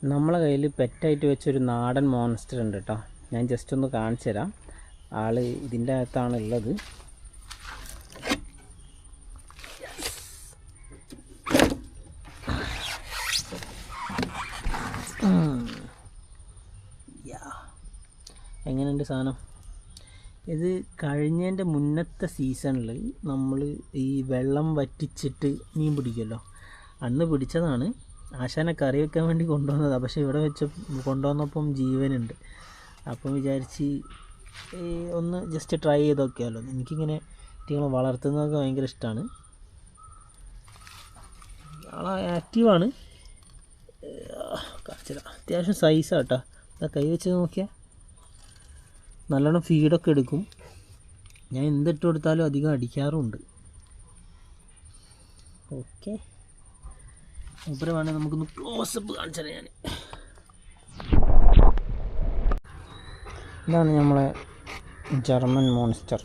നമ്മളെ കയ്യിൽ പെറ്റായിട്ട് വെച്ചൊരു നാടൻ മോൺസ്റ്റർ ഉണ്ട് കേട്ടോ. ഞാൻ ജസ്റ്റ് ഒന്ന് കാണിച്ചു തരാം. ആള് ഇതിൻ്റെ അകത്താണ് ഉള്ളത്. എങ്ങനെയുണ്ട് സാധനം? ഇത് കഴിഞ്ഞതിൻ്റെ മുന്നത്തെ സീസണിൽ നമ്മൾ ഈ വെള്ളം വറ്റിച്ചിട്ട് മീൻ പിടിക്കുമല്ലോ, അന്ന് പിടിച്ചതാണ്. ആശാനെ കറി വെക്കാൻ വേണ്ടി കൊണ്ടുവന്നതാണ്. പക്ഷേ ഇവിടെ വെച്ച് കൊണ്ടുവന്നപ്പം ജീവനുണ്ട്. അപ്പം വിചാരിച്ച് ഒന്ന് ജസ്റ്റ് ട്രൈ ചെയ്ത് നോക്കിയാലോ. എനിക്കിങ്ങനെ കുട്ടികളെ വളർത്തുന്നതൊക്കെ ഭയങ്കര ഇഷ്ടമാണ്. ആളെ ആക്റ്റീവാണ്. കാണിച്ചില്ല, അത്യാവശ്യം സൈസാണ് കേട്ടോ. അതാ കൈ വെച്ച് നോക്കിയാൽ നല്ലോണം ഫീഡൊക്കെ എടുക്കും. ഞാൻ എന്തിട്ട് കൊടുത്താലും അധികം അടിക്കാറുമുണ്ട്. ഓക്കെ, മൂപ്പര് വേണമെങ്കിൽ നമുക്കൊന്ന് ക്ലോസപ്പ് കാണിച്ചാൽ ഞാൻ. ഇതാണ് നമ്മളെ ജർമ്മൻ മോൺസ്റ്റർ.